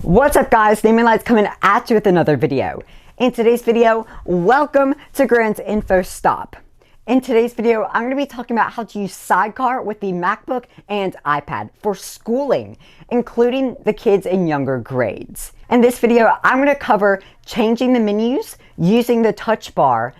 What's up guys, Naming Light's coming at you with another video. In today's video, welcome to Grant's Info Stop. In today's video, I'm going to be talking about how to use SideCar with the MacBook and iPad for schooling, including the kids in younger grades. In this video, I'm going to cover changing the menus, using the touch bar,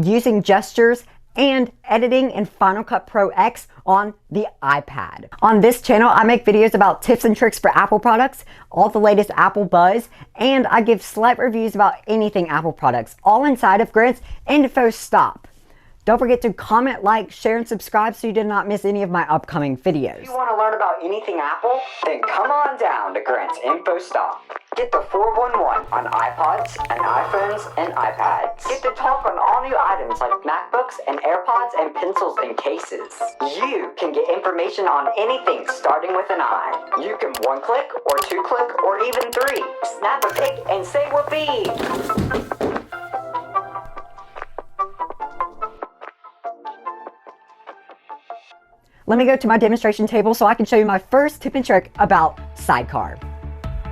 using gestures, and editing in Final Cut Pro X on the iPad. On this channel, I make videos about tips and tricks for Apple products, all the latest Apple buzz, and I give slight reviews about anything Apple products, all inside of Grant's Info Stop. Don't forget to comment, like, share, and subscribe so you do not miss any of my upcoming videos. If you want to learn about anything Apple, then come on down to Grant's Info Stop. Get the 411 on iPods and iPhones and iPads. Get to talk on all new items like MacBooks and AirPods and pencils and cases. You can get information on anything starting with an I. You can one click or two click or even three. Snap a pic and say whoopee. Let me go to my demonstration table so I can show you my first tip and trick about SideCar.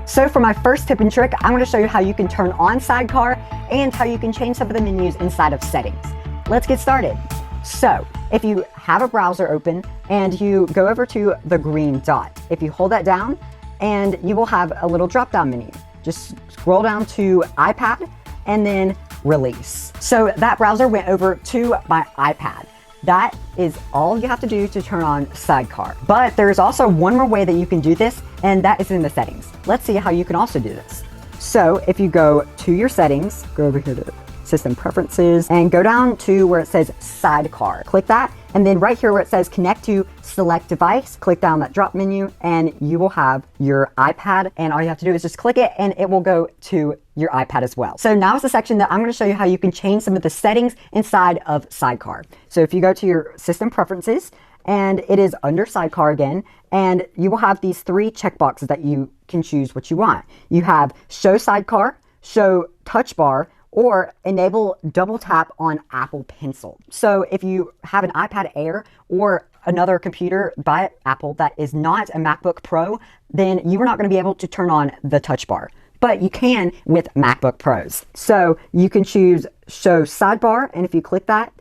So for my first tip and trick, I'm going to show you how you can turn on SideCar and how you can change some of the menus inside of settings. Let's get started. So if you have a browser open and you go over to the green dot, if you hold that down, and you will have a little drop down menu. Just scroll down to iPad and then release. So that browser went over to my iPad. That is all you have to do to turn on SideCar. But there's also one more way that you can do this, and that is in the settings. Let's see how you can also do this. So if you go to your settings, go over here to System Preferences, and go down to where it says SideCar. Click that, and then right here where it says Connect to Select Device, click down that drop menu, and you will have your iPad, and all you have to do is just click it, and it will go to your iPad as well. So now is the section that I'm going to show you how you can change some of the settings inside of SideCar. So if you go to your System Preferences, and it is under SideCar again, and you will have these three checkboxes that you can choose what you want. You have Show SideCar, Show Touch Bar, or enable double tap on Apple Pencil. So if you have an iPad Air or another computer by Apple that is not a MacBook Pro, then you are not going to be able to turn on the touch bar. But you can with MacBook Pros. So you can choose Show Sidebar, and if you click that,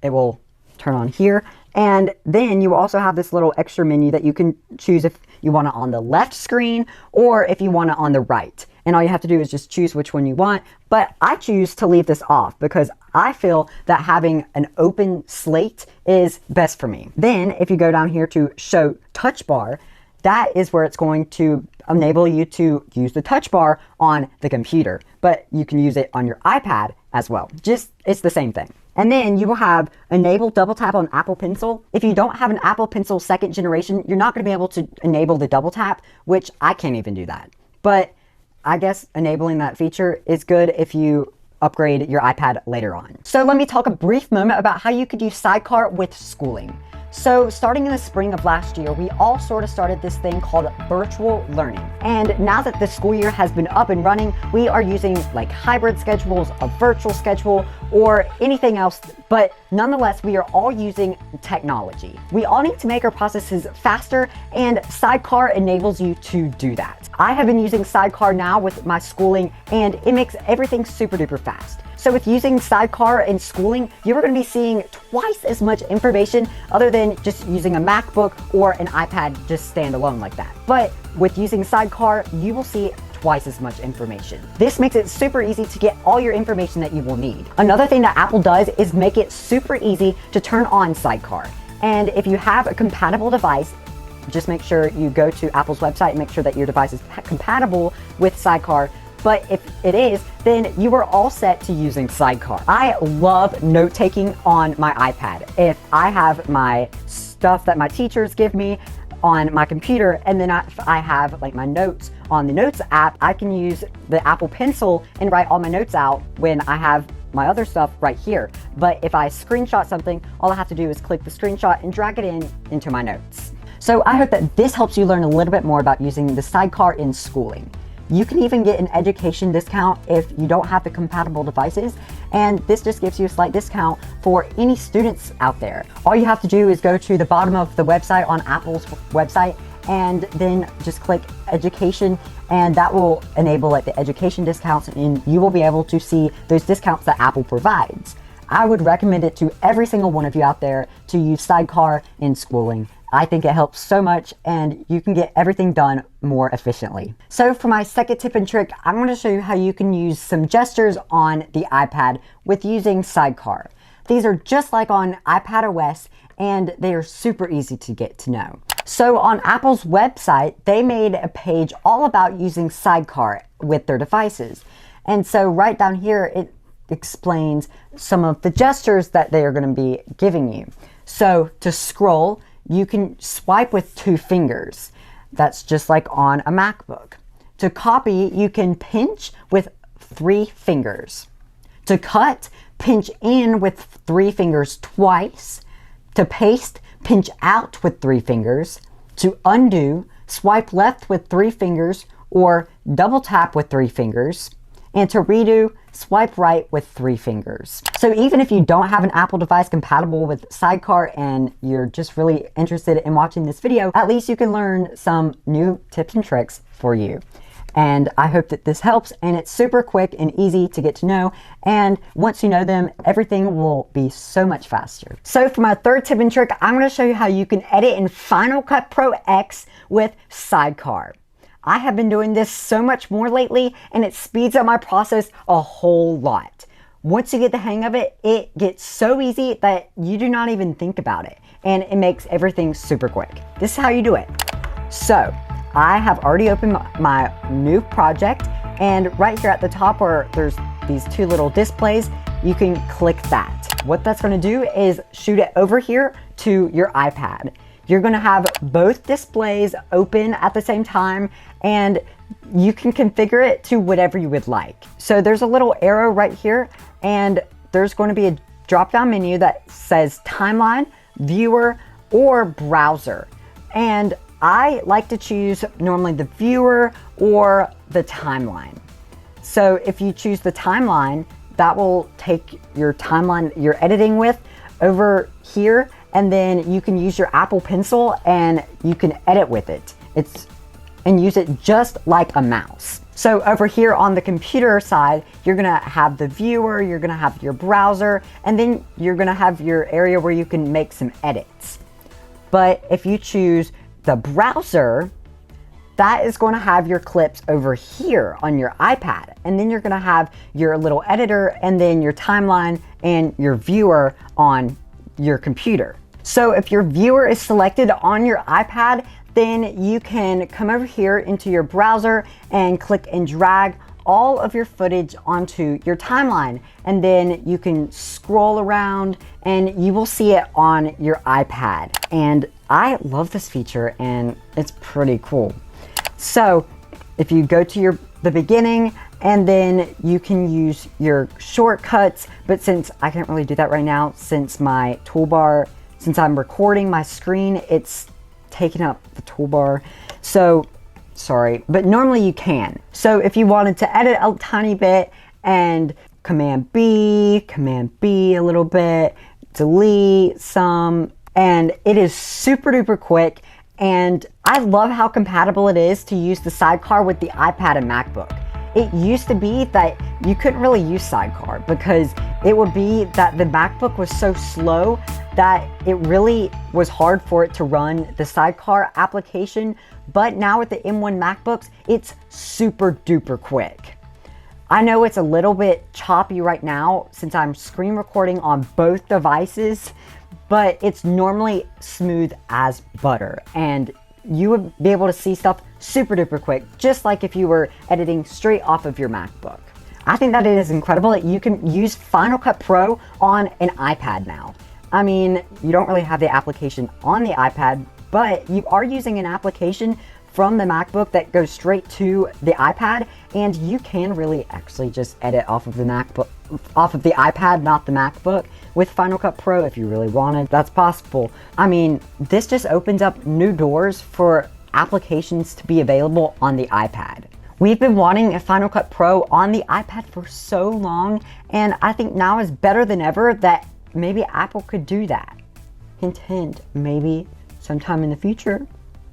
it will turn on here. And then you will also have this little extra menu that you can choose if you want it on the left screen or if you want it on the right. And all you have to do is just choose which one you want. But I choose to leave this off because I feel that having an open slate is best for me. Then if you go down here to Show Touch Bar, that is where it's going to enable you to use the touch bar on the computer, but you can use it on your iPad as well. It's the same thing. And then you will have enable double tap on Apple Pencil. If you don't have an Apple Pencil 2nd generation, you're not going to be able to enable the double tap, which I can't even do that. But I guess enabling that feature is good if you upgrade your iPad later on. So let me talk a brief moment about how you could use SideCar with schooling. So starting in the spring of last year, we all sort of started this thing called virtual learning. And now that the school year has been up and running, we are using like hybrid schedules, a virtual schedule, or anything else. But nonetheless, we are all using technology. We all need to make our processes faster, and SideCar enables you to do that. I have been using SideCar now with my schooling, and it makes everything super duper fast. So with using SideCar in schooling, you're going to be seeing twice as much information other than just using a MacBook or an iPad just standalone like that. But with using SideCar, you will see twice as much information. This makes it super easy to get all your information that you will need. Another thing that Apple does is make it super easy to turn on SideCar. And if you have a compatible device, just make sure you go to Apple's website and make sure that your device is compatible with SideCar. But if it is, then you are all set to using SideCar. I love note-taking on my iPad. If I have my stuff that my teachers give me on my computer, and then I have like my notes on the Notes app, I can use the Apple Pencil and write all my notes out when I have my other stuff right here. But if I screenshot something, all I have to do is click the screenshot and drag it into my notes. So I hope that this helps you learn a little bit more about using the SideCar in schooling. You can even get an education discount if you don't have the compatible devices, and this just gives you a slight discount for any students out there. All you have to do is go to the bottom of the website on Apple's website and then just click education, and that will enable like the education discounts, and you will be able to see those discounts that Apple provides. I would recommend it to every single one of you out there to use SideCar in schooling. I think it helps so much, and you can get everything done more efficiently. So for my second tip and trick, I'm going to show you how you can use some gestures on the iPad with using SideCar. These are just like on iPad OS, and they are super easy to get to know. So on Apple's website, they made a page all about using SideCar with their devices. And so right down here, it explains some of the gestures that they are going to be giving you. So to scroll, you can swipe with 2 fingers. That's just like on a MacBook. To copy, you can pinch with 3 fingers. To cut, pinch in with 3 fingers twice. To paste, pinch out with 3 fingers. To undo, swipe left with 3 fingers or double tap with 3 fingers. And to redo, swipe right with 3 fingers. So even if you don't have an Apple device compatible with SideCar and you're just really interested in watching this video, at least you can learn some new tips and tricks for you. And I hope that this helps, and it's super quick and easy to get to know, and once you know them, everything will be so much faster. So for my third tip and trick, I'm going to show you how you can edit in Final Cut Pro X with SideCar. I have been doing this so much more lately, and it speeds up my process a whole lot. Once you get the hang of it, it gets so easy that you do not even think about it, and it makes everything super quick. This is how you do it. So I have already opened my new project, and right here at the top where there's these 2 little displays, you can click that. What that's going to do is shoot it over here to your iPad. You're going to have both displays open at the same time, and you can configure it to whatever you would like. So there's a little arrow right here, and there's going to be a drop-down menu that says Timeline, Viewer, or Browser. And I like to choose normally the Viewer or the Timeline. So if you choose the Timeline, that will take your timeline you're editing with over here, and then you can use your Apple Pencil and you can edit with it. And use it just like a mouse. So over here on the computer side, you're gonna have the viewer, you're gonna have your browser, and then you're gonna have your area where you can make some edits. But if you choose the browser, that is going to have your clips over here on your iPad. And then you're going to have your little editor, and then your timeline and your viewer on your computer. So if your viewer is selected on your iPad, then you can come over here into your browser and click and drag all of your footage onto your timeline, and then you can scroll around and you will see it on your iPad. And I love this feature, and it's pretty cool. So if you go to the beginning, and then you can use your shortcuts, but since I can't really do that right now, since my toolbar, since I'm recording my screen, it's taking up the toolbar. So sorry, but normally you can. So if you wanted to edit a tiny bit and Command B a little bit, delete some, and it is super duper quick. And I love how compatible it is to use the SideCar with the iPad and MacBook. It used to be that you couldn't really use SideCar because it would be that the MacBook was so slow that it really was hard for it to run the SideCar application. But now with the M1 MacBooks, it's super duper quick. I know it's a little bit choppy right now since I'm screen recording on both devices, but it's normally smooth as butter, and you would be able to see stuff super duper quick, just like if you were editing straight off of your MacBook. I think that it is incredible that you can use Final Cut Pro on an iPad now. I mean, you don't really have the application on the iPad, but you are using an application from the MacBook that goes straight to the iPad, and you can really actually just edit off of the MacBook, off of the iPad, not the MacBook, with Final Cut Pro if you really wanted. That's possible. I mean, this just opens up new doors for applications to be available on the iPad. We've been wanting a Final Cut Pro on the iPad for so long, and I think now is better than ever that maybe Apple could do that. Hint, hint, maybe sometime in the future,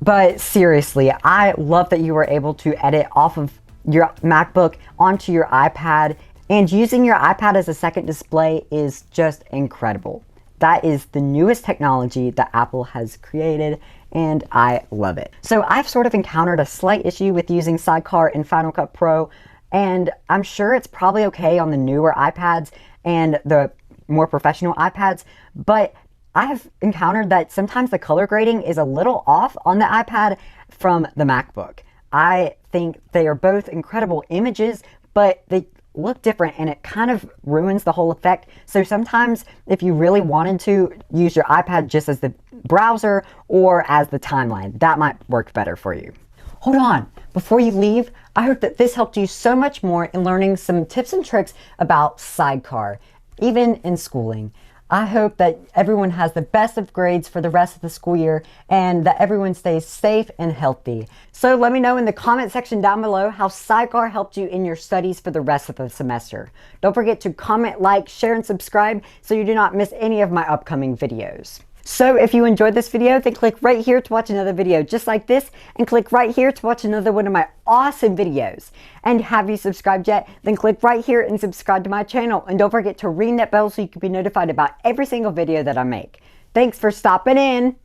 But seriously, I love that you were able to edit off of your MacBook onto your iPad, and using your iPad as a second display is just incredible. That is the newest technology that Apple has created, and I love it. So I've sort of encountered a slight issue with using SideCar in Final Cut Pro, and I'm sure it's probably okay on the newer iPads and the more professional iPads, but I have encountered that sometimes the color grading is a little off on the iPad from the MacBook. I think they are both incredible images, but they look different and it kind of ruins the whole effect. So sometimes if you really wanted to use your iPad just as the browser or as the timeline, that might work better for you. Hold on, before you leave, I hope that this helped you so much more in learning some tips and tricks about SideCar, even in schooling. I hope that everyone has the best of grades for the rest of the school year and that everyone stays safe and healthy. So let me know in the comment section down below how SideCar helped you in your studies for the rest of the semester. Don't forget to comment, like, share, and subscribe so you do not miss any of my upcoming videos. So if you enjoyed this video, then click right here to watch another video just like this, and click right here to watch another one of my awesome videos. And have you subscribed yet? Then click right here and subscribe to my channel. And don't forget to ring that bell so you can be notified about every single video that I make. Thanks for stopping in.